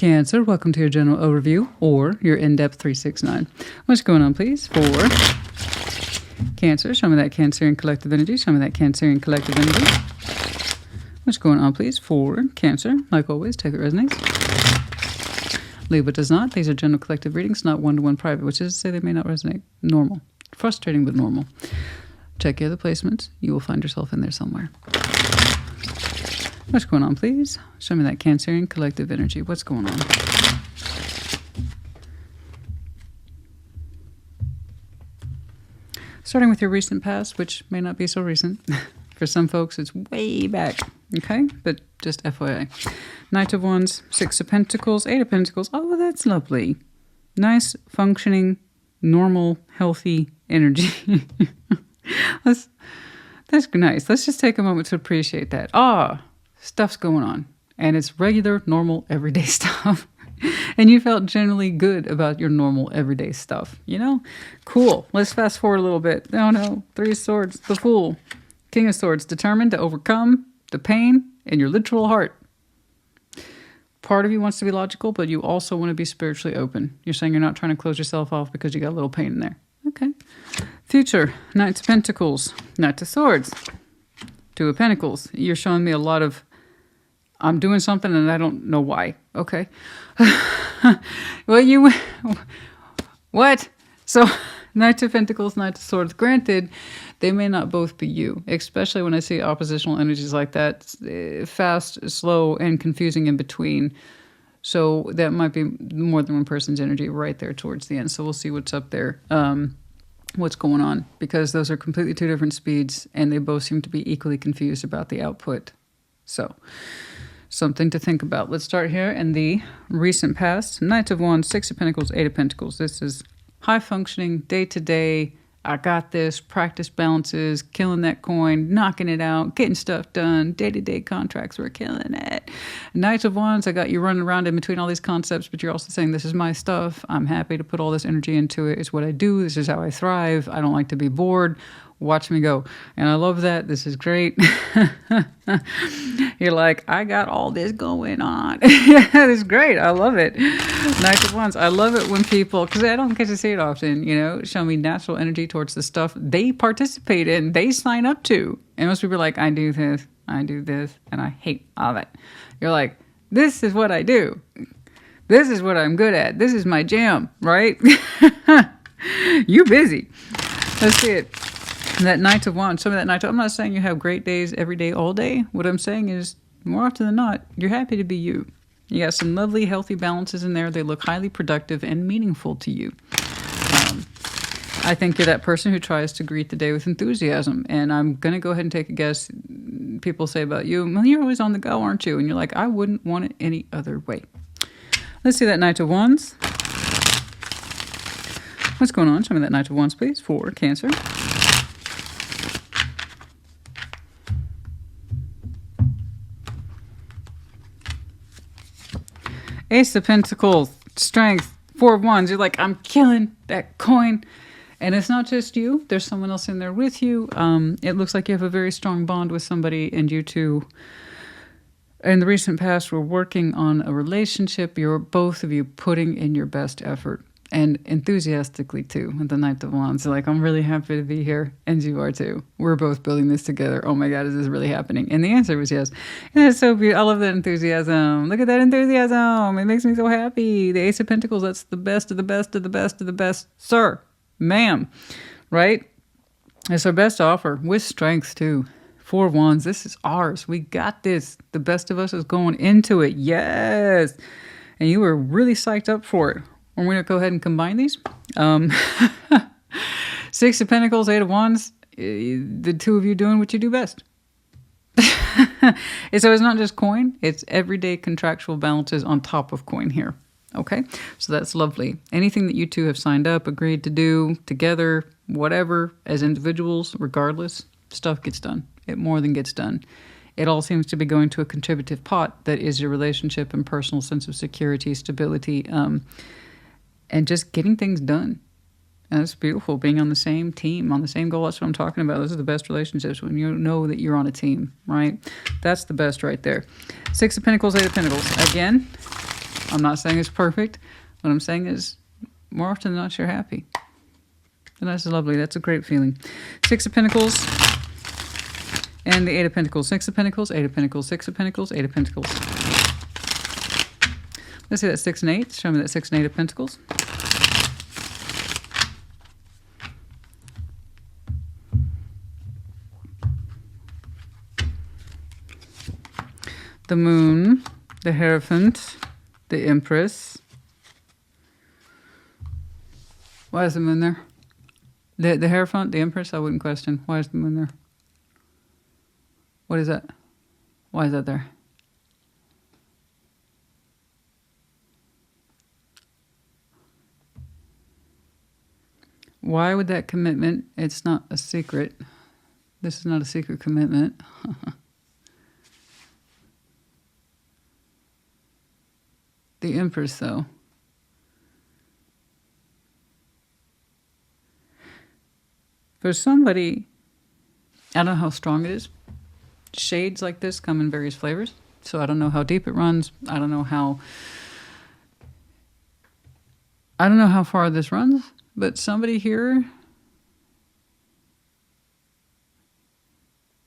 Cancer, welcome to your general overview or your in-depth 369. What's going on, please, for Cancer? Show me that Cancerian collective energy. Show me that Cancerian collective energy. What's going on, please, for Cancer? Like always, take it resonates. Leave what does not. These are general collective readings, not one-to-one private, which is to say they may not resonate. Normal. Frustrating, but normal. Check your other placements. You will find yourself in there somewhere. What's going on, please? Show me that Cancerian collective energy. What's going on? Starting with your recent past, which may not be so recent. For some folks, it's way back. Okay? But just FYI. Knight of Wands, Six of Pentacles, Eight of Pentacles. Oh, well, that's lovely. Nice, functioning, normal, healthy energy. That's nice. Let's just take a moment to appreciate that. Stuff's going on. And it's regular, normal, everyday stuff. And you felt generally good about your normal, everyday stuff. You know? Cool. Let's fast forward a little bit. Oh no. Three of Swords. The Fool. King of Swords. Determined to overcome the pain in your literal heart. Part of you wants to be logical, but you also want to be spiritually open. You're saying you're not trying to close yourself off because you got a little pain in there. Okay. Future. Knight of Pentacles. Knight of Swords. Two of Pentacles. You're showing me a lot of I'm doing something and I don't know why. Okay. Well, what? So, Knight of Pentacles, Knight of Swords. Granted, they may not both be you, especially when I see oppositional energies like that. Fast, slow, and confusing in between. So, that might be more than one person's energy right there towards the end. So, we'll see what's up there. What's going on. Because those are completely two different speeds, and they both seem to be equally confused about the output. So, something to think about. Let's start here in the recent past. Knight of Wands, Six of Pentacles, Eight of Pentacles. This is high functioning, day to day. I got this, practice balances, killing that coin, knocking it out, getting stuff done, day-to-day contracts, we're killing it. Knight of Wands, I got you running around in between all these concepts, but you're also saying this is my stuff. I'm happy to put all this energy into it. It's what I do. This is how I thrive. I don't like to be bored. Watch me go. And I love that. This is great. You're like, I got all this going on. Yeah, it's great. I love it. Knight of Wands. I love it when people, because I don't get to see it often, you know, show me natural energy towards the stuff they participate in, they sign up to. And most people are like, I do this, and I hate all of it. You're like, this is what I do. This is what I'm good at. This is my jam, right? You busy. Let's see it. That Knight of Wands, some of that Knight of, I'm not saying you have great days every day, all day. What I'm saying is, more often than not, you're happy to be you. You got some lovely, healthy balances in there. They look highly productive and meaningful to you. I think you're that person who tries to greet the day with enthusiasm. And I'm going to go ahead and take a guess. People say about you, well, you're always on the go, aren't you? And you're like, I wouldn't want it any other way. Let's see that Knight of Wands. What's going on? Show me that Knight of Wands, please, for Cancer. Ace of Pentacles, Strength, Four of Wands. You're like, I'm killing that coin. And it's not just you. There's someone else in there with you. It looks like you have a very strong bond with somebody, and you two, in the recent past, were working on a relationship. You're both of you putting in your best effort. And enthusiastically, too, with the Knight of Wands. Like, I'm really happy to be here, and you are, too. We're both building this together. Oh, my God, is this really happening? And the answer was yes. And it's so beautiful. I love that enthusiasm. Look at that enthusiasm. It makes me so happy. The Ace of Pentacles, that's the best of the best of the best of the best. Sir, ma'am, right? It's our best offer with strength, too. Four of Wands, this is ours. We got this. The best of us is going into it. Yes. And you were really psyched up for it. We're going to go ahead and combine these. Six of Pentacles, Eight of Wands. The two of you doing what you do best. So it's not just coin. It's everyday contractual balances on top of coin here. Okay? So that's lovely. Anything that you two have signed up, agreed to do together, whatever, as individuals, regardless, stuff gets done. It more than gets done. It all seems to be going to a contributive pot that is your relationship and personal sense of security, stability, and just getting things done. And it's beautiful being on the same team, on the same goal. That's what I'm talking about. Those are the best relationships, when you know that you're on a team, right? That's the best right there. Six of Pentacles, Eight of Pentacles. Again, I'm not saying it's perfect. What I'm saying is more often than not, you're happy. And that's lovely. That's a great feeling. 6 of Pentacles and the 8 of Pentacles. 6 of Pentacles, 8 of Pentacles, 6 of Pentacles, 8 of Pentacles. Let's see that 6 and 8. Show me that 6 and 8 of Pentacles. The Moon, the Hierophant, the Empress. Why is the Moon there? The Hierophant, the Empress, I wouldn't question. Why is the Moon there? What is that? Why is that there? Why would that commitment? It's not a secret. This is not a secret commitment. The Empress, though. For somebody, I don't know how strong it is. Shades like this come in various flavors. So I don't know how deep it runs. I don't know how far this runs. But somebody here,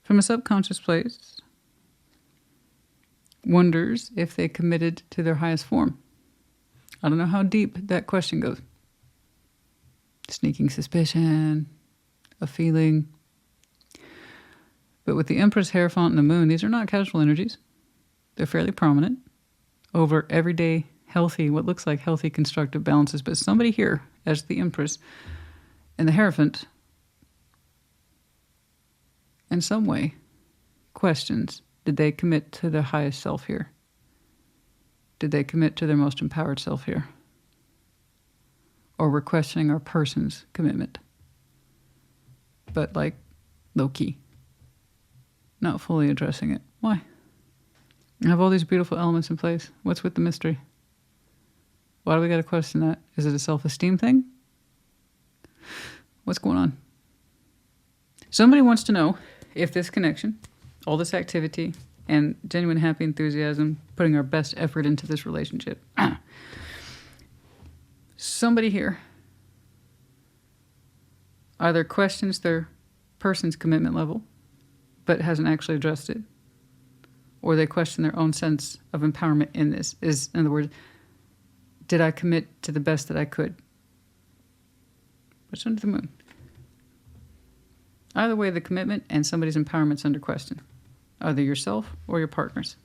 from a subconscious place, wonders if they committed to their highest form. I don't know how deep that question goes. Sneaking suspicion, a feeling. But with the Empress, Hierophant, and the Moon, these are not casual energies. They're fairly prominent over everyday, healthy, what looks like healthy, constructive balances. But somebody here, as the Empress and the Hierophant, in some way, questions. Did they commit to their highest self here? Did they commit to their most empowered self here? Or we're questioning our person's commitment. But like low-key. Not fully addressing it. Why? I have all these beautiful elements in place. What's with the mystery? Why do we got to question that? Is it a self-esteem thing? What's going on? Somebody wants to know if this connection, all this activity, and genuine happy enthusiasm, putting our best effort into this relationship. Somebody here either questions their person's commitment level, but hasn't actually addressed it, or they question their own sense of empowerment in this. Is, in other words, did I commit to the best that I could? What's under the Moon? Either way, the commitment and somebody's empowerment's under question. Either yourself or your partner's.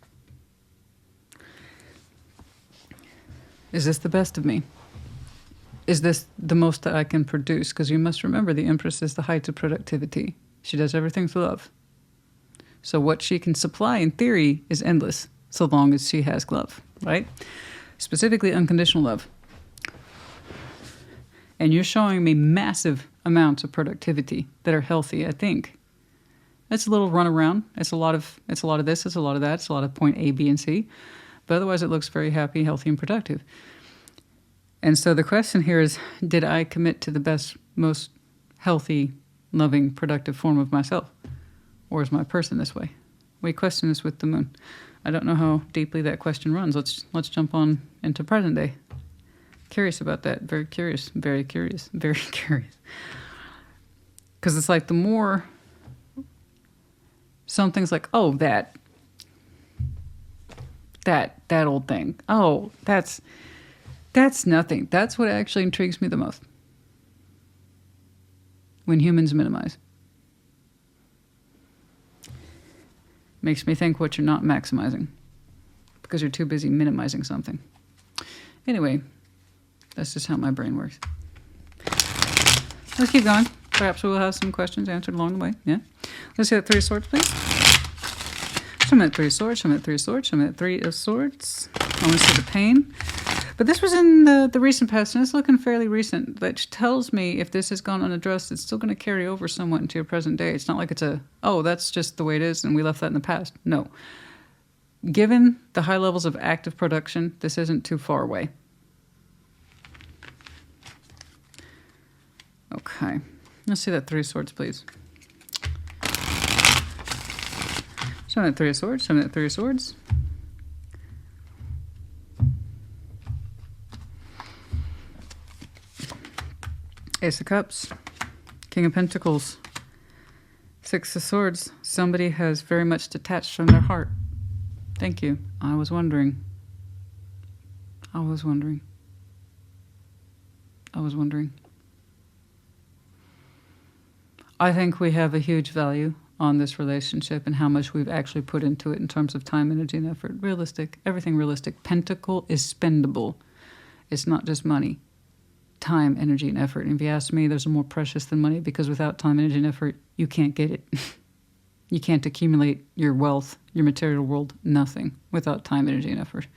Is this the best of me? Is this the most that I can produce? Because you must remember the Empress is the height of productivity. She does everything for love. So what she can supply in theory is endless, so long as she has love, right? Specifically unconditional love. And you're showing me massive amounts of productivity that are healthy, I think. It's a little run around. It's a lot of this, it's a lot of that, it's a lot of point A, B, and C. But otherwise it looks very happy, healthy, and productive. And so the question here is, did I commit to the best, most healthy, loving, productive form of myself? Or is my person this way? We question this with the Moon. I don't know how deeply that question runs. Let's jump on into present day. Curious about that. Very curious. Very curious. Very curious. Because it's like the more something's like, oh, that old thing. Oh, that's nothing. That's what actually intrigues me the most. When humans minimize. Makes me think what you're not maximizing. Because you're too busy minimizing something. Anyway, that's just how my brain works. Let's keep going. Perhaps we'll have some questions answered along the way. Yeah. Let's see that 3 of Swords, please. Show me that 3 of Swords. Show me that 3 of Swords. Show me that 3 of Swords. I want to see the pain. But this was in the recent past, and it's looking fairly recent, which tells me if this has gone unaddressed, it's still going to carry over somewhat into your present day. It's not like it's that's just the way it is, and we left that in the past. No. Given the high levels of active production, this isn't too far away. Okay. Let's see that 3 of Swords, please. Show me that 3 of Swords. Show me that 3 of Swords. Ace of Cups, King of Pentacles, Six of Swords. Somebody has very much detached from their heart. Thank you. I was wondering. I was wondering. I was wondering. I think we have a huge value on this relationship and how much we've actually put into it in terms of time, energy, and effort. Realistic. Everything realistic. Pentacle is spendable. It's not just money. Time, energy, and effort. And if you ask me, there's more precious than money, because without time, energy, and effort, you can't get it. You can't accumulate your wealth, your material world, nothing without time, energy, and effort.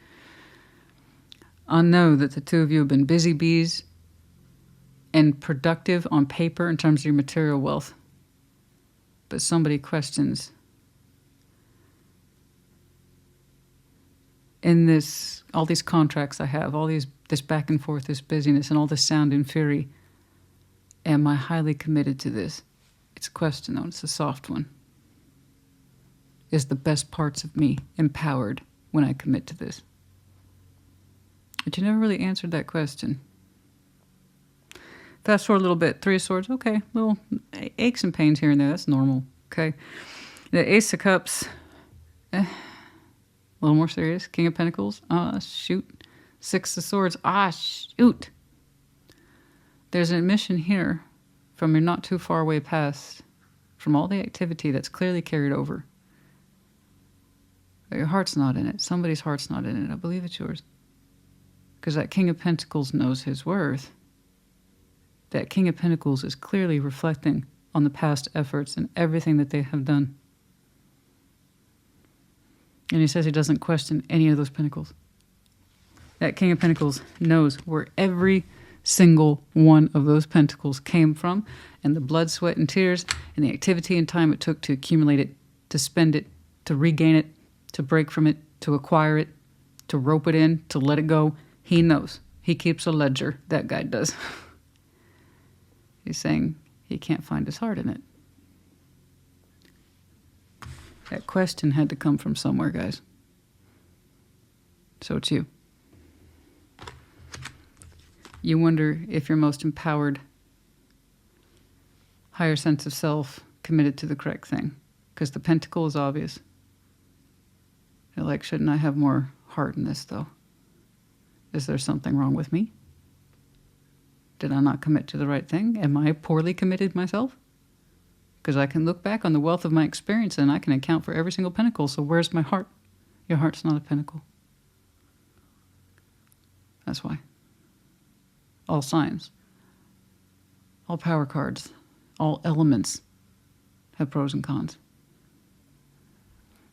I know that the two of you have been busy bees and productive on paper in terms of your material wealth. But somebody questions, in this, all these contracts I have, all this back and forth, this busyness, and all this sound and fury, am I highly committed to this? It's a question, though. It's a soft one. Is the best parts of me empowered when I commit to this? But you never really answered that question. Fast forward a little bit. Three of Swords. Okay, little aches and pains here and there. That's normal. Okay. The Ace of Cups. A little more serious. King of Pentacles. Shoot. Six of Swords. Shoot. There's an admission here from your not too far away past, from all the activity that's clearly carried over. But your heart's not in it. Somebody's heart's not in it. I believe it's yours. Because that King of Pentacles knows his worth. That King of Pentacles is clearly reflecting on the past efforts and everything that they have done. And he says he doesn't question any of those pentacles. That King of Pentacles knows where every single one of those pentacles came from, and the blood, sweat, and tears, and the activity and time it took to accumulate it, to spend it, to regain it, to break from it, to acquire it, to rope it in, to let it go. He knows. He keeps a ledger. That guy does. He's saying he can't find his heart in it. That question had to come from somewhere, guys. So it's you. You wonder if your most empowered, higher sense of self committed to the correct thing. Because the pentacle is obvious. You're like, shouldn't I have more heart in this, though? Is there something wrong with me? Did I not commit to the right thing? Am I poorly committed myself? Because I can look back on the wealth of my experience and I can account for every single pentacle. So where's my heart? Your heart's not a pentacle. That's why. All signs, all power cards, all elements have pros and cons.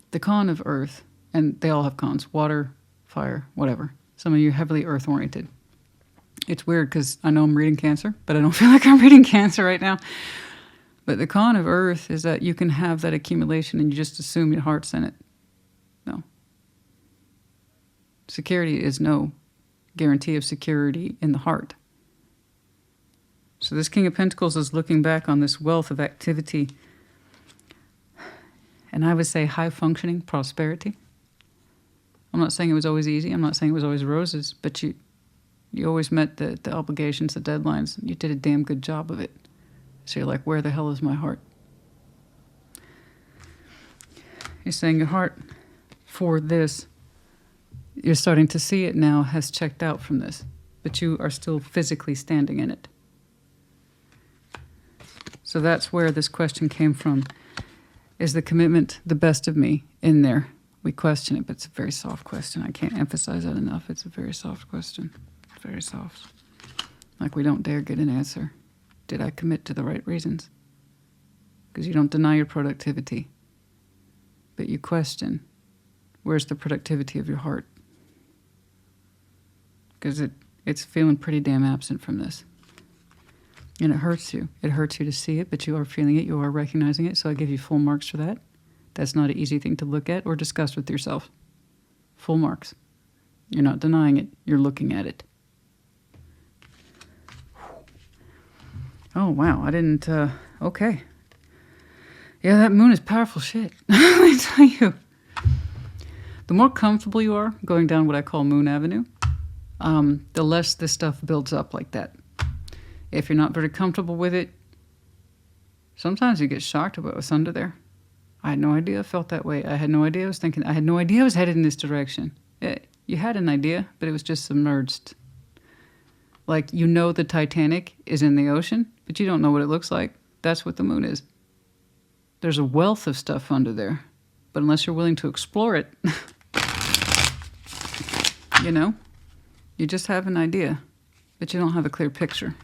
The con of Earth, and they all have cons, water, fire, whatever. Some of you are heavily earth-oriented. It's weird because I know I'm reading Cancer, but I don't feel like I'm reading Cancer right now. But the con of Earth is that you can have that accumulation and you just assume your heart's in it. No. Security is no guarantee of security in the heart. So this King of Pentacles is looking back on this wealth of activity, and I would say high-functioning prosperity. I'm not saying it was always easy. I'm not saying it was always roses, but you always met the obligations, the deadlines. You did a damn good job of it. So you're like, where the hell is my heart? You're saying your heart for this, you're starting to see it now, has checked out from this, but you are still physically standing in it. So that's where this question came from. Is the commitment the best of me in there? We question it, but it's a very soft question. I can't emphasize that enough. It's a very soft question. It's very soft. Like we don't dare get an answer. Did I commit to the right reasons? Because you don't deny your productivity, but you question, where's the productivity of your heart? Because it's feeling pretty damn absent from this. And it hurts you. It hurts you to see it, but you are feeling it. You are recognizing it, so I give you full marks for that. That's not an easy thing to look at or discuss with yourself. Full marks. You're not denying it. You're looking at it. Oh, wow. I didn't... okay. Yeah, that moon is powerful shit. Let me tell you. The more comfortable you are going down what I call Moon Avenue, the less this stuff builds up like that. If you're not very comfortable with it, sometimes you get shocked about what's under there. I had no idea I felt that way. I had no idea I was thinking. I had no idea I was headed in this direction. You had an idea, but it was just submerged. Like, you know the Titanic is in the ocean, but you don't know what it looks like. That's what the moon is. There's a wealth of stuff under there. But unless you're willing to explore it, you know, you just have an idea, but you don't have a clear picture.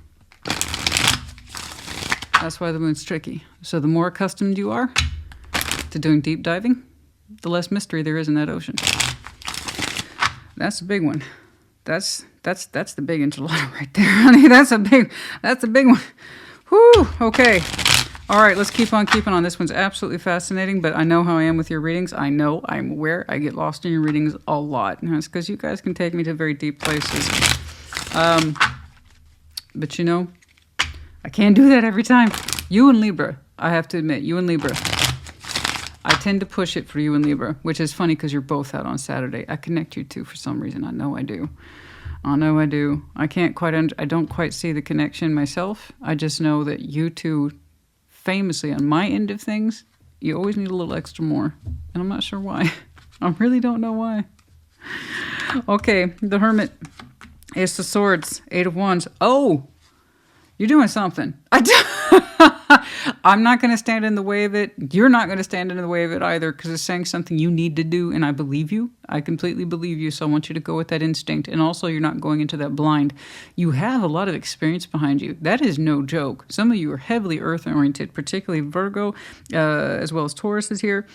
That's why the moon's tricky. So the more accustomed you are to doing deep diving, the less mystery there is in that ocean. That's a big one. That's the big enchilada right there, honey. That's a big one. Whew, okay. All right, let's keep on keeping on. This one's absolutely fascinating, but I know how I am with your readings. I'm aware I get lost in your readings a lot. And that's because you guys can take me to very deep places. But you know, I can't do that every time. You and Libra, I have to admit, you and Libra. I tend to push it for you and Libra, which is funny because you're both out on Saturday. I connect you two for some reason. I know I do. I don't quite see the connection myself. I just know that you two, famously on my end of things, you always need a little extra more. And I'm not sure why. I really don't know why. Okay, the Hermit. Ace of Swords, 8 of Wands. Oh, you're doing something. I'm not going to stand in the way of it. You're not going to stand in the way of it either, because it's saying something you need to do, and I believe you. I completely believe you, so I want you to go with that instinct. And also, you're not going into that blind. You have a lot of experience behind you. That is no joke. Some of you are heavily earth-oriented, particularly Virgo, as well as Taurus is here.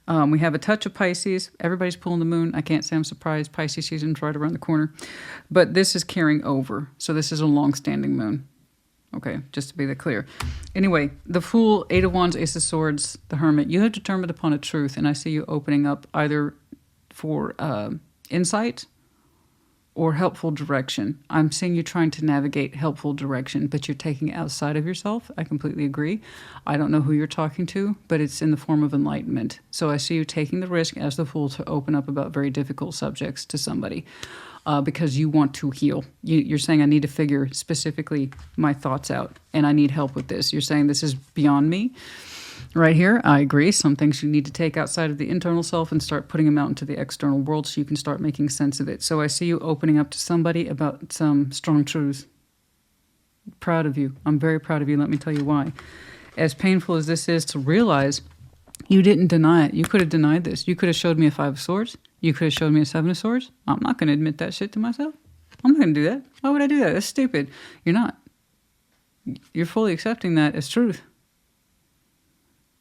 We have a touch of Pisces. Everybody's pulling the moon. I can't say I'm surprised. Pisces season's right around the corner. But this is carrying over. So this is a long-standing moon. Okay, just to be that clear. Anyway, the Fool, 8 of Wands, Ace of Swords, the Hermit. You have determined upon a truth, and I see you opening up either for insight or helpful direction. I'm seeing you trying to navigate helpful direction, but you're taking it outside of yourself. I completely agree. I don't know who you're talking to, but it's in the form of enlightenment. So I see you taking the risk as the Fool to open up about very difficult subjects to somebody. Because you want to heal. You're saying, I need to figure specifically my thoughts out, and I need help with this. You're saying this is beyond me. Right here, I agree. Some things you need to take outside of the internal self and start putting them out into the external world so you can start making sense of it. So I see you opening up to somebody about some strong truths. Proud of you. I'm very proud of you. Let me tell you why. As painful as this is to realize, you didn't deny it. You could have denied this. You could have showed me a 5 of Swords. You could have showed me a 7 of Swords. I'm not going to admit that shit to myself. I'm not going to do that. Why would I do that? That's stupid. You're not. You're fully accepting that as truth.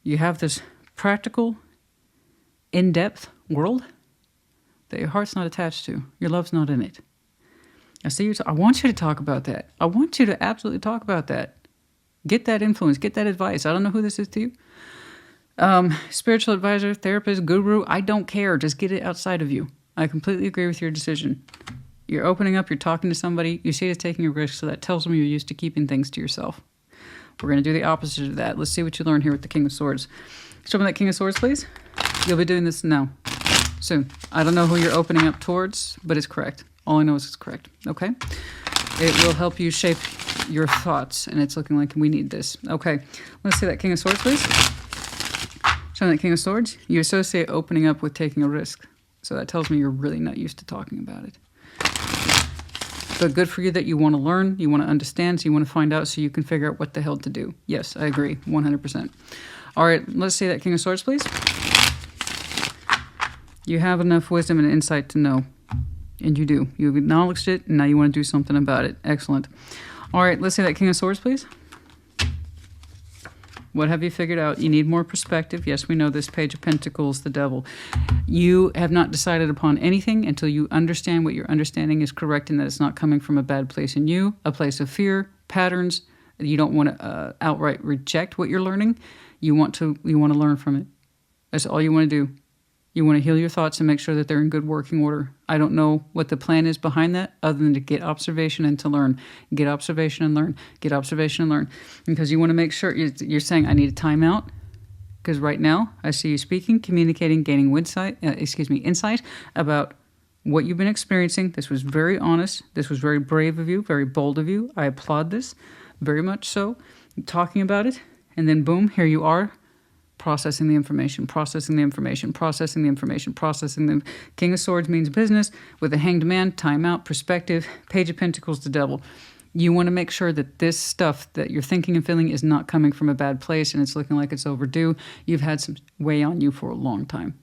You have this practical, in-depth world that your heart's not attached to. Your love's not in it. I see you. I want you to talk about that. I want you to absolutely talk about that. Get that influence. Get that advice. I don't know who this is to you. Spiritual advisor, therapist, guru, I don't care. Just get it outside of you. I completely agree with your decision. You're opening up, you're talking to somebody, you see it as taking a risk, so that tells me you're used to keeping things to yourself. We're going to do the opposite of that. Let's see what you learn here with the King of Swords. Show me that King of Swords, please. You'll be doing this now, soon. I don't know who you're opening up towards, but it's correct. All I know is it's correct, okay? It will help you shape your thoughts, and it's looking like we need this. Okay, let's see that King of Swords, please. Show me that King of Swords. You associate opening up with taking a risk. So that tells me you're really not used to talking about it. But good for you that you want to learn, you want to understand, so you want to find out so you can figure out what the hell to do. Yes, I agree, 100%. All right, let's see that King of Swords, please. You have enough wisdom and insight to know. And you do. You've acknowledged it, and now you want to do something about it. Excellent. All right, let's see that King of Swords, please. What have you figured out? You need more perspective. Yes, we know this. Page of Pentacles, the devil. You have not decided upon anything until you understand what your understanding is correct and that it's not coming from a bad place in you, a place of fear, patterns. You don't want to outright reject what you're learning. You want to learn from it. That's all you want to do. You want to heal your thoughts and make sure that they're in good working order. I don't know what the plan is behind that other than to get observation and to learn. Get observation and learn. Get observation and learn. Because you want to make sure you're saying, I need a timeout. Because right now, I see you speaking, communicating, gaining insight about what you've been experiencing. This was very honest. This was very brave of you, very bold of you. I applaud this. very much so, talking about it, and then boom, here you are, processing the information, processing the information, processing the information, processing the... King of Swords means business. With the Hanged Man, time out, perspective. Page of Pentacles, the Devil. You want to make sure that this stuff that you're thinking and feeling is not coming from a bad place and it's looking like it's overdue. You've had some weigh on you for a long time.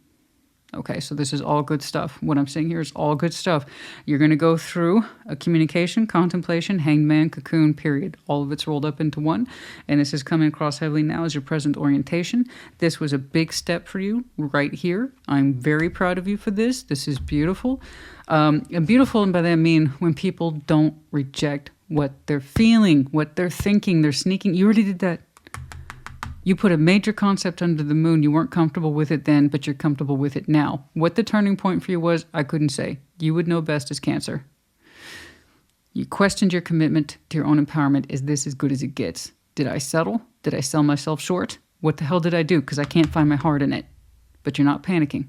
Okay, so this is all good stuff. What I'm saying here is all good stuff. You're going to go through a communication, contemplation, Hanged Man, cocoon, period. All of it's rolled up into one. And this is coming across heavily now as your present orientation. This was a big step for you right here. I'm very proud of you for this. This is beautiful. And beautiful, and by that I mean when people don't reject what they're feeling, what they're thinking, they're sneaking. You already did that. You put a major concept under the moon. You weren't comfortable with it then, but you're comfortable with it now. What the turning point for you was, I couldn't say. You would know best as Cancer. You questioned your commitment to your own empowerment. Is this as good as it gets? Did I settle? Did I sell myself short? What the hell did I do? Because I can't find my heart in it. But you're not panicking.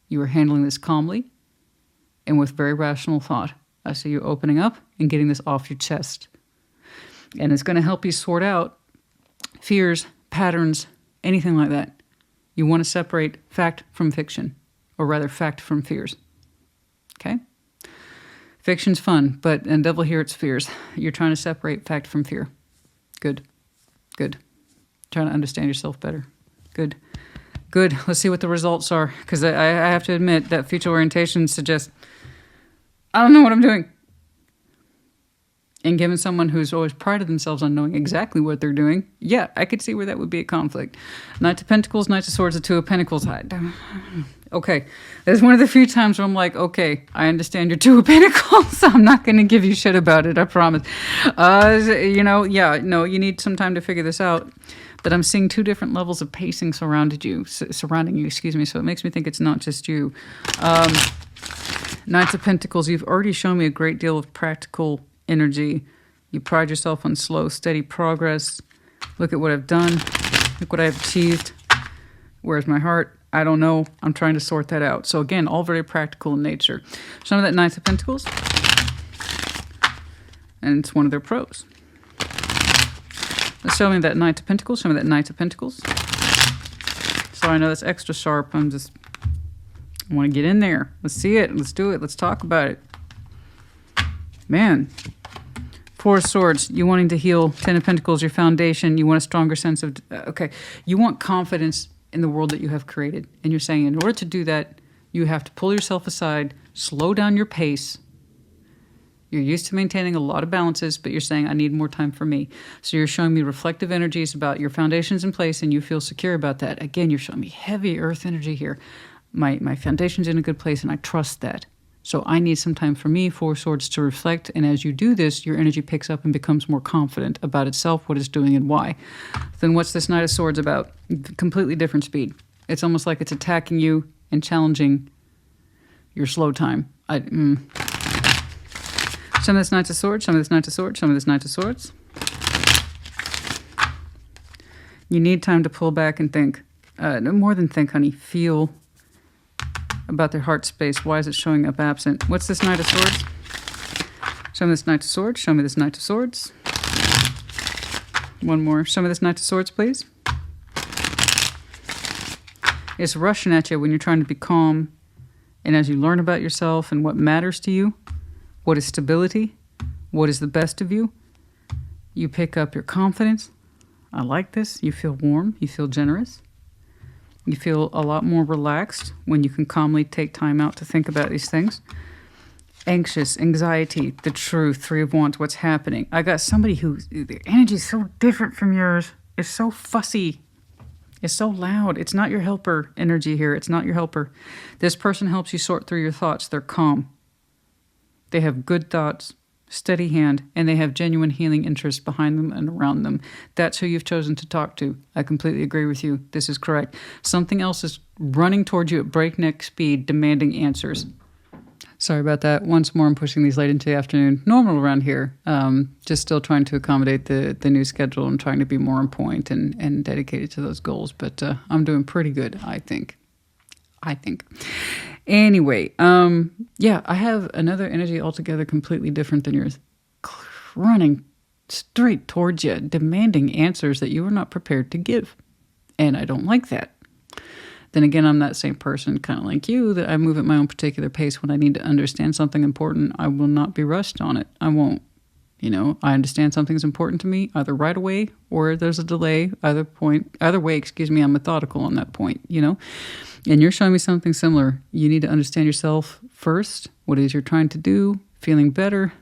You are handling this calmly and with very rational thought. I see you opening up and getting this off your chest. And it's going to help you sort out fears, patterns, anything like that. You want to separate fact from fiction, or rather fact from fears. Okay? Fiction's fun, but in Devil here it's fears. You're trying to separate fact from fear. Good. Good. Trying to understand yourself better. Good. Good. Let's see what the results are, because I have to admit that future orientation suggests I don't know what I'm doing. And given someone who's always prided themselves on knowing exactly what they're doing, yeah, I could see where that would be a conflict. Knight of Pentacles, Knight of Swords, the Two of Pentacles. Okay, there's one of the few times where I'm like, okay, I understand your Two of Pentacles. I'm not going to give you shit about it, I promise. You need some time to figure this out. But I'm seeing two different levels of pacing surrounding you, so it makes me think it's not just you. Knights of Pentacles, you've already shown me a great deal of practical energy. You pride yourself on slow, steady progress. Look at what I've done. Look what I've achieved. Where's my heart? I don't know. I'm trying to sort that out. So again, all very practical in nature. Some of that Knights of Pentacles. And it's one of their pros. Let's show me that Knight of Pentacles. Show me that Knight of Pentacles. Sorry, I know that's extra sharp. I want to get in there. Let's see it. Let's do it. Let's talk about it. Man. Four of Swords. You wanting to heal. Ten of Pentacles, your foundation. You want a stronger sense of... okay. You want confidence in the world that you have created. And you're saying in order to do that, you have to pull yourself aside, slow down your pace. You're used to maintaining a lot of balances, but you're saying, I need more time for me. So you're showing me reflective energies about your foundations in place, and you feel secure about that. Again, you're showing me heavy earth energy here. My foundation's in a good place, and I trust that. So I need some time for me, Four Swords, to reflect. And as you do this, your energy picks up and becomes more confident about itself, what it's doing, and why. Then what's this Knight of Swords about? Completely different speed. It's almost like it's attacking you and challenging your slow time. Some of this Knight of Swords, some of this Knight of Swords, some of this Knight of Swords. You need time to pull back and think. No more than think, honey. Feel about their heart space. Why is it showing up absent? What's this Knight of Swords? Show me this Knight of Swords. Show me this Knight of Swords. One more. Show me this Knight of Swords, please. It's rushing at you when you're trying to be calm. And as you learn about yourself and what matters to you, what is stability, what is the best of you, you pick up your confidence. I like this. You feel warm. You feel generous. You feel a lot more relaxed when you can calmly take time out to think about these things. Anxious, anxiety, the truth, Three of Wands, what's happening. I got somebody whose energy is so different from yours. It's so fussy. It's so loud. It's not your helper energy here. It's not your helper. This person helps you sort through your thoughts. They're calm. They have good thoughts, steady hand, and they have genuine healing interests behind them and around them. That's who you've chosen to talk to. I completely agree with you. This is correct. Something else is running towards you at breakneck speed, demanding answers. Sorry about that. Once more, I'm pushing these late into the afternoon. Normal around here. Just still trying to accommodate the new schedule and trying to be more on point and dedicated to those goals. But I'm doing pretty good, I think. Anyway, I have another energy altogether completely different than yours. Running straight towards you, demanding answers that you are not prepared to give. And I don't like that. Then again, I'm that same person, kind of like you, that I move at my own particular pace. When I need to understand something important, I will not be rushed on it. I won't. I understand something's important to me, either right away or there's a delay. Either way, I'm methodical on that point, And you're showing me something similar. You need to understand yourself first, what it is you're trying to do, feeling better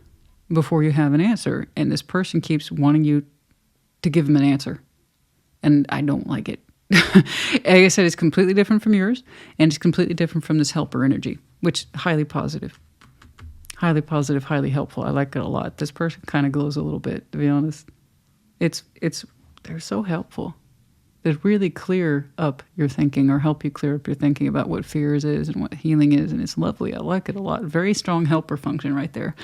before you have an answer. And this person keeps wanting you to give them an answer. And I don't like it. Like I said, it's completely different from yours, and it's completely different from this helper energy, which highly positive. Highly positive, highly helpful. I like it a lot. This person kind of glows a little bit, to be honest. They're so helpful. They really clear up your thinking, or help you clear up your thinking about what fears is and what healing is, and it's lovely. I like it a lot. Very strong helper function right there.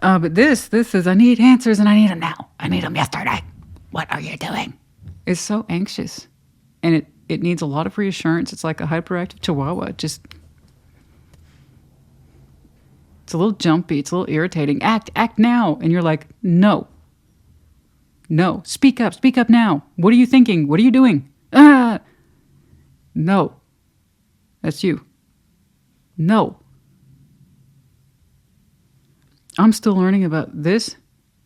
But this is, I need answers and I need them now. I need them yesterday. What are you doing? It's so anxious, and it needs a lot of reassurance. It's like a hyperactive chihuahua. It's a little jumpy. It's a little irritating. Act now. And you're like, no, speak up now. What are you thinking? What are you doing? No, that's you. No. I'm still learning about this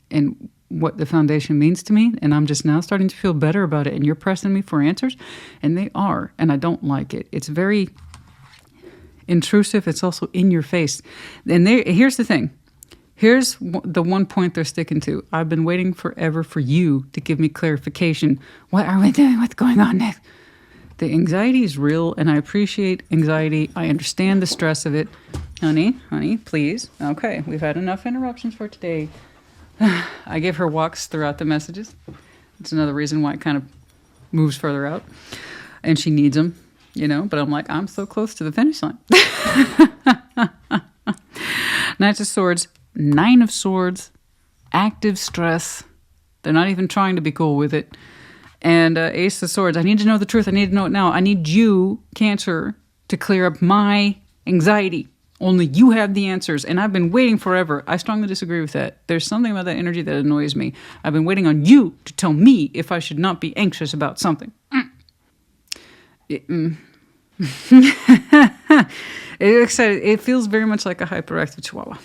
and what the foundation means to me, and I'm just now starting to feel better about it, and you're pressing me for answers, and they are, and I don't like it. It's very intrusive. It's also in your face. And here's the thing. Here's the one point they're sticking to. I've been waiting forever for you to give me clarification. What are we doing? What's going on next? The anxiety is real, and I appreciate anxiety. I understand the stress of it. Honey, please. Okay, we've had enough interruptions for today. I give her walks throughout the messages. It's another reason why it kind of moves further out. And she needs them, But I'm like, I'm so close to the finish line. Knight of Swords, 9 of Swords, active stress. They're not even trying to be cool with it. And Ace of Swords, I need to know the truth. I need to know it now. I need you, Cancer, to clear up my anxiety. Only you have the answers, and I've been waiting forever. I strongly disagree with that. There's something about that energy that annoys me. I've been waiting on you to tell me if I should not be anxious about something. It feels very much like a hyperactive chihuahua.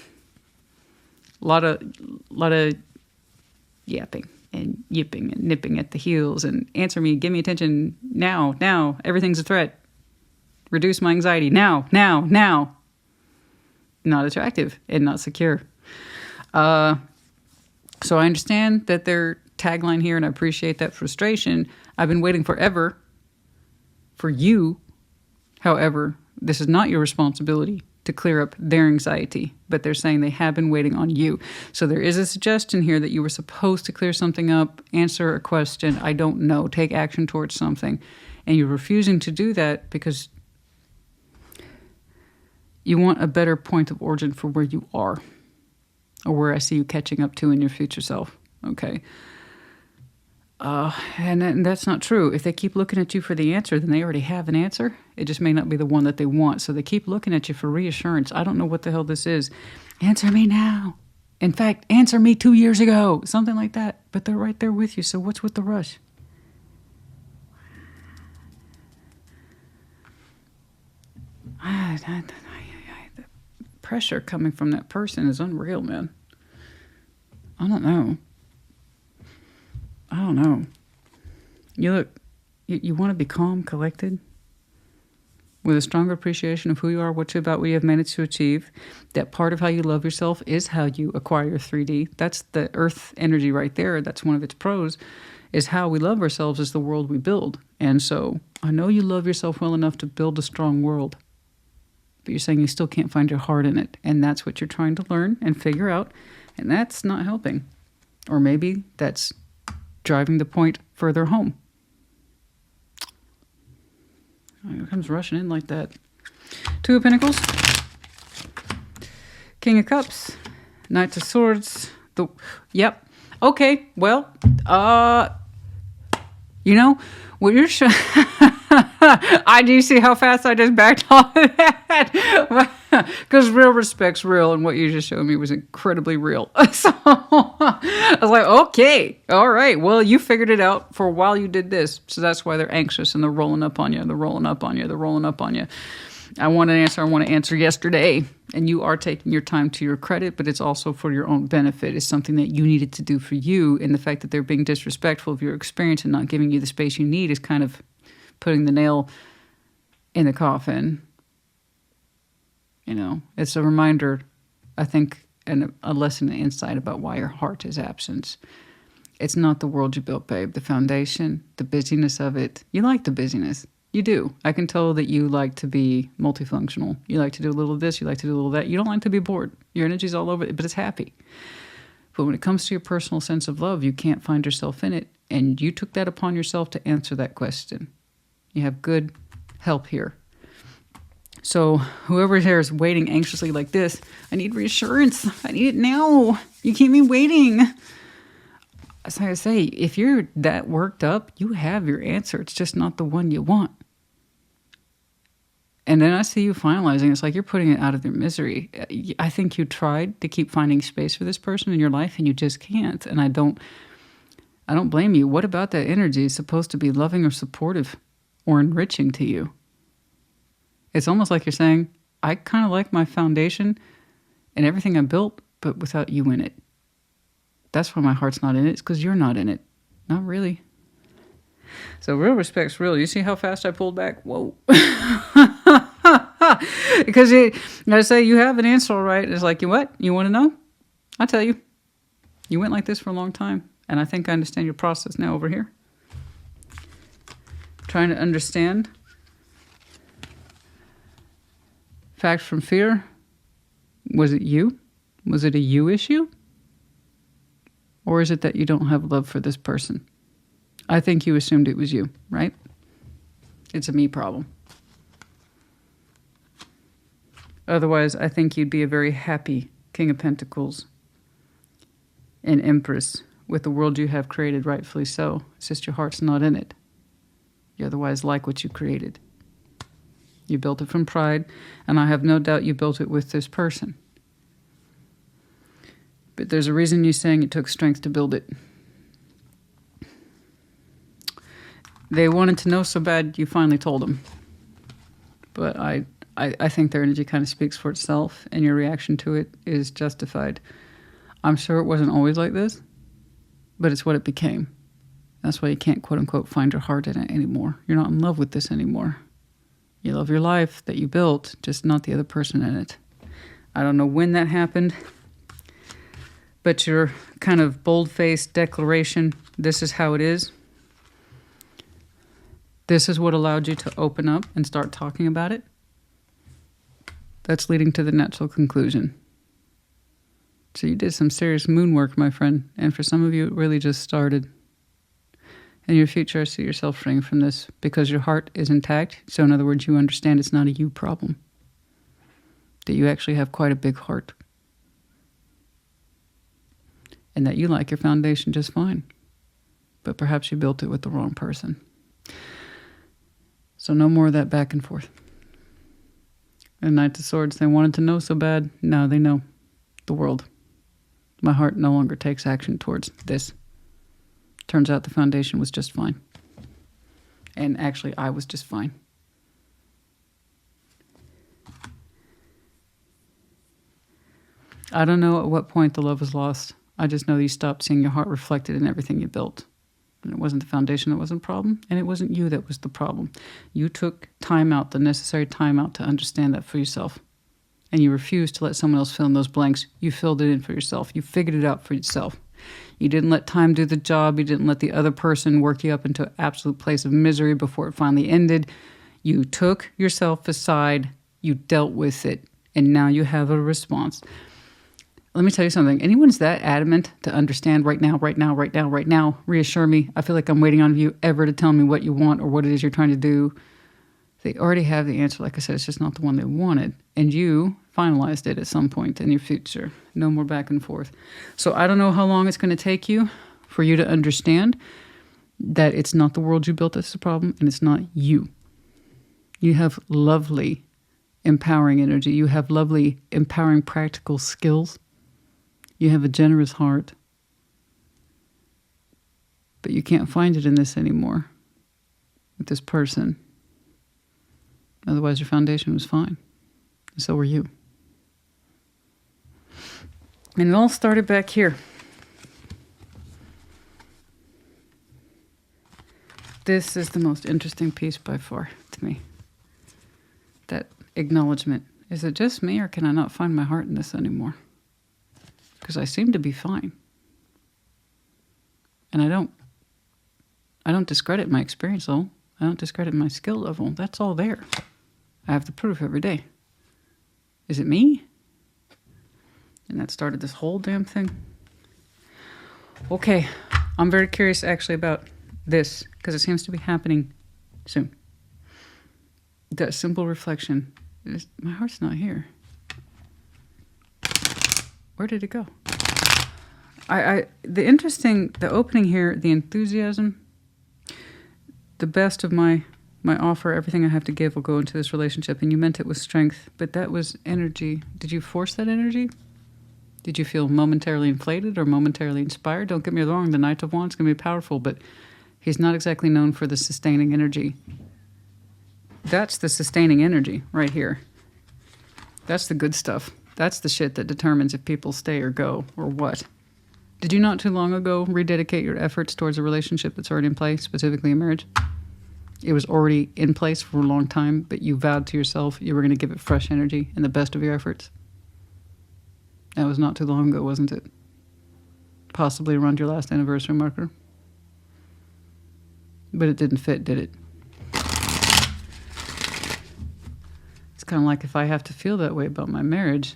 A lot of yapping and yipping and nipping at the heels and answer me, give me attention now, everything's a threat. Reduce my anxiety now. Not attractive and not secure. So I understand that their tagline here, and I appreciate that frustration. I've been waiting forever for you. However, this is not your responsibility to clear up their anxiety, but they're saying they have been waiting on you. So there is a suggestion here that you were supposed to clear something up, answer a question, I don't know, take action towards something, and you're refusing to do that because you want a better point of origin for where you are, or where I see you catching up to in your future self. Okay. And that's not true. If they keep looking at you for the answer, then they already have an answer. It just may not be the one that they want. So they keep looking at you for reassurance. I don't know what the hell this is. Answer me now. In fact, answer me 2 years ago. Something like that. But they're right there with you. So what's with the rush? The pressure coming from that person is unreal, man. I don't know. You want to be calm, collected, with a stronger appreciation of who you are, what you have managed to achieve. That part of how you love yourself is how you acquire 3D. That's the earth energy right there. That's one of its pros, is how we love ourselves is the world we build. And so I know you love yourself well enough to build a strong world, but you're saying you still can't find your heart in it. And that's what you're trying to learn and figure out. And that's not helping. Or maybe that's driving the point further home. Here comes rushing in like that. 2 of Pentacles. King of Cups. Knight of Swords. Yep. Okay. Well, what you're showing... I do see how fast I just backed off of that. Because real respect's real, and what you just showed me was incredibly real. So I was like, okay, all right. Well, you figured it out for a while. You did this, so that's why they're anxious and they're rolling up on you. They're rolling up on you. They're rolling up on you. I want an answer. I want to answer yesterday, and you are taking your time to your credit, but it's also for your own benefit. It's something that you needed to do for you, and the fact that they're being disrespectful of your experience and not giving you the space you need is kind of putting the nail in the coffin. You know, it's a reminder, I think, and a lesson and insight about why your heart is absent. It's not the world you built, babe. The foundation, the busyness of it. You like the busyness. You do. I can tell that you like to be multifunctional. You like to do a little of this. You like to do a little of that. You don't like to be bored. Your energy's all over it, but it's happy. But when it comes to your personal sense of love, you can't find yourself in it. And you took that upon yourself to answer that question. You have good help here. So whoever here is waiting anxiously like this, I need reassurance. I need it now. You keep me waiting. As I say, if you're that worked up, you have your answer. It's just not the one you want. And then I see you finalizing. It's like you're putting it out of their misery. I think you tried to keep finding space for this person in your life, and you just can't. And I don't blame you. What about that energy is supposed to be loving or supportive or enriching to you? It's almost like you're saying, I kind of like my foundation and everything I built, but without you in it. That's why my heart's not in it. It's because you're not in it. Not really. So real respect's real. You see how fast I pulled back? Whoa. Because I say you have an answer, all right. It's like, you what? You want to know? I'll tell you. You went like this for a long time. And I think I understand your process now over here. Trying to understand. Fact from fear. Was it you? Was it a you issue? Or is it that you don't have love for this person? I think you assumed it was you, right? It's a me problem. Otherwise, I think you'd be a very happy King of Pentacles and Empress with the world you have created, rightfully so. It's just your heart's not in it. You otherwise like what you created. You built it from pride, and I have no doubt you built it with this person. But there's a reason you're saying it took strength to build it. They wanted to know so bad, you finally told them. But I think their energy kind of speaks for itself, and your reaction to it is justified. I'm sure it wasn't always like this, but it's what it became. That's why you can't, quote-unquote, find your heart in it anymore. You're not in love with this anymore. You love your life that you built, just not the other person in it. I don't know when that happened, but your kind of bold-faced declaration, this is how it is. This is what allowed you to open up and start talking about it. That's leading to the natural conclusion. So you did some serious moon work, my friend. And for some of you, it really just started. In your future, I see yourself freeing from this because your heart is intact. So in other words, you understand it's not a you problem. That you actually have quite a big heart. And that you like your foundation just fine. But perhaps you built it with the wrong person. So no more of that back and forth. And Knight of Swords, they wanted to know so bad. Now they know the world. My heart no longer takes action towards this. Turns out the foundation was just fine. And actually, I was just fine. I don't know at what point the love was lost. I just know you stopped seeing your heart reflected in everything you built. And it wasn't the foundation that was the problem, and it wasn't you that was the problem. You took time out, the necessary time out to understand that for yourself. And you refused to let someone else fill in those blanks. You filled it in for yourself. You figured it out for yourself. You didn't let time do the job. You didn't let the other person work you up into an absolute place of misery before it finally ended. You took yourself aside. You dealt with it. And now you have a response. Let me tell you something. Anyone's that adamant to understand right now, reassure me. I feel like I'm waiting on you ever to tell me what you want or what it is you're trying to do. They already have the answer. Like I said, it's just not the one they wanted. And you finalized it at some point in your future. No more back and forth. So I don't know how long it's going to take you for you to understand that it's not the world you built that's the problem, and it's not you. You have lovely empowering energy. You have lovely, empowering, practical skills. You have a generous heart. But you can't find it in this anymore with this person. Otherwise, your foundation was fine. And so were you. And it all started back here. This is the most interesting piece by far to me. That acknowledgement. Is it just me, or can I not find my heart in this anymore? Because I seem to be fine. And I don't discredit my experience level. I don't discredit my skill level. That's all there. I have the proof every day. Is it me? And that started this whole damn thing. Okay, I'm very curious actually about this, because it seems to be happening soon. That simple reflection. My heart's not here. Where did it go? The opening here, the enthusiasm, the best of my offer, everything I have to give will go into this relationship. And you meant it with strength, but that was energy. Did you force that energy? Did you feel momentarily inflated or momentarily inspired? Don't get me wrong, the Knight of Wands can be powerful, but he's not exactly known for the sustaining energy. That's the sustaining energy right here. That's the good stuff. That's the shit that determines if people stay or go or what. Did you not too long ago rededicate your efforts towards a relationship that's already in place, specifically a marriage? It was already in place for a long time, but you vowed to yourself you were going to give it fresh energy and the best of your efforts. That was not too long ago, wasn't it? Possibly around your last anniversary marker. But it didn't fit, did it? It's kind of like if I have to feel that way about my marriage.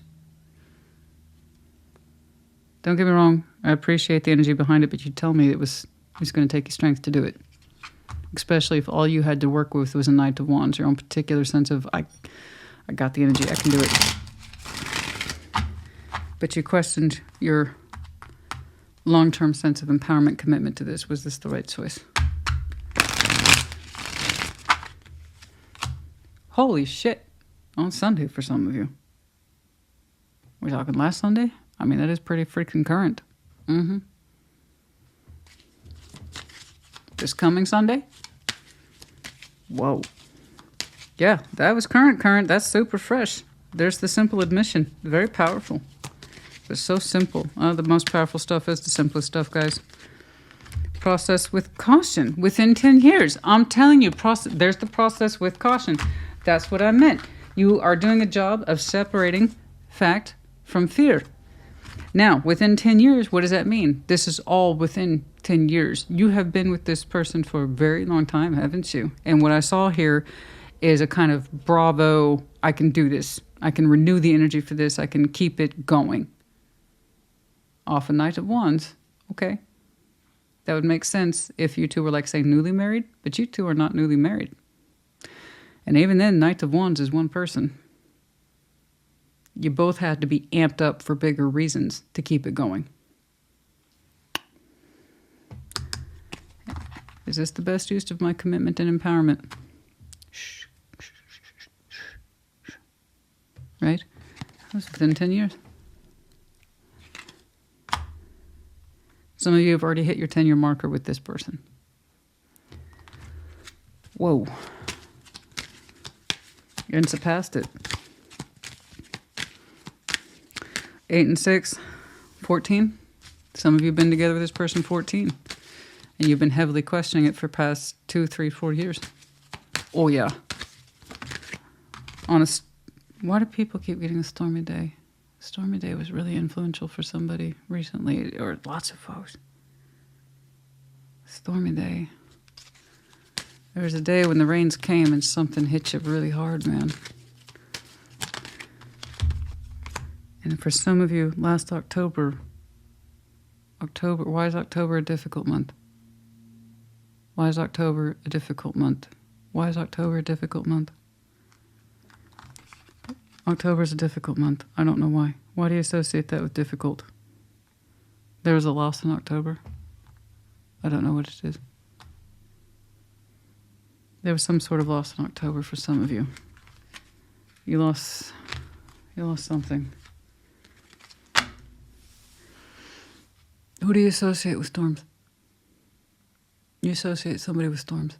Don't get me wrong, I appreciate the energy behind it, but you tell me it's going to take you strength to do it. Especially if all you had to work with was a Knight of Wands, your own particular sense of, I got the energy, I can do it. But you questioned your long-term sense of empowerment, commitment to this. Was this the right choice? Holy shit. On Sunday for some of you. We're talking last Sunday? I mean, that is pretty freaking current. Mm-hmm. This coming Sunday? Whoa. Yeah, that was current. That's super fresh. There's the simple admission. Very powerful. It's so simple. The most powerful stuff is the simplest stuff, guys. Process with caution. Within 10 years. I'm telling you, there's the process with caution. That's what I meant. You are doing a job of separating fact from fear. Now, within 10 years, what does that mean? This is all within 10 years. You have been with this person for a very long time, haven't you? And what I saw here is a kind of bravo, I can do this. I can renew the energy for this. I can keep it going. Off a Knight of Wands. Okay. That would make sense if you two were, like, say, newly married. But you two are not newly married. And even then, Knight of Wands is one person. You both had to be amped up for bigger reasons to keep it going. Is this the best use of my commitment and empowerment? Shh. Right? That was within 10 years. Some of you have already hit your 10-year marker with this person. Whoa. And surpassed it. 8 and 6, 14. Some of you have been together with this person 14. And you've been heavily questioning it for past 2, 3, 4 years. Oh, yeah. Why do people keep getting a stormy day? Stormy day was really influential for somebody recently, or lots of folks. Stormy day. There was a day when the rains came and something hit you really hard, man. And for some of you, last October, why is October a difficult month? Why is October a difficult month? Why is October a difficult month? October is a difficult month. I don't know why. Why do you associate that with difficult? There was a loss in October. I don't know what it is. There was some sort of loss in October for some of you. You lost something. Who do you associate with storms? You associate somebody with storms.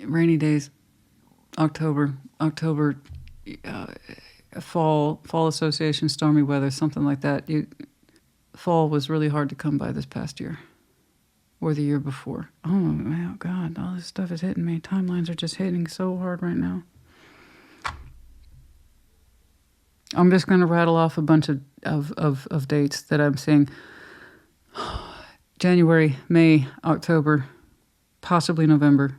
Rainy days. October, fall association, stormy weather, something like that. Fall was really hard to come by this past year. Or the year before. Oh, my God, all this stuff is hitting me. Timelines are just hitting so hard right now. I'm just going to rattle off a bunch of dates that I'm seeing. January, May, October, possibly November.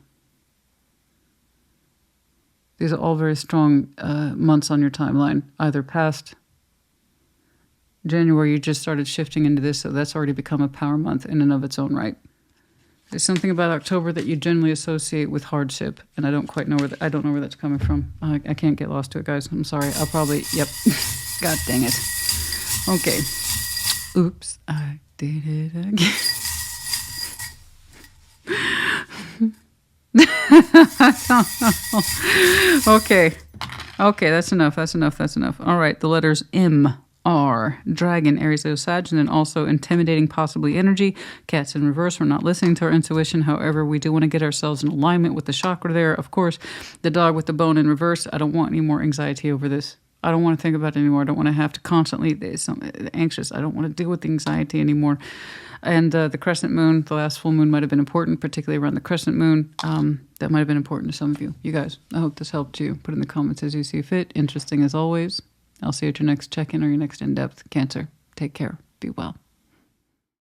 These are all very strong months on your timeline. Either past January, you just started shifting into this, so that's already become a power month in and of its own right. There's something about October that you generally associate with hardship, and I don't quite know I don't know where that's coming from. I can't get lost to it, guys. I'm sorry. I'll probably, yep. God dang it. Okay. Oops, I did it again. Okay, that's enough. All right, the letters M. R. Dragon, Aries, Leo, Sag, and then also intimidating, possibly energy. Cats in reverse. We're not listening to our intuition. However, we do want to get ourselves in alignment with the chakra there. Of course, the dog with the bone in reverse. I don't want any more anxiety over this. I don't want to think about it anymore. I don't want to have to constantly anxious. I don't want to deal with the anxiety anymore. And the crescent moon, the last full moon might have been important, particularly around the crescent moon. That might have been important to some of you. You guys, I hope this helped you. Put in the comments as you see fit. Interesting as always. I'll see you at your next check-in or your next in-depth. Cancer, take care. Be well.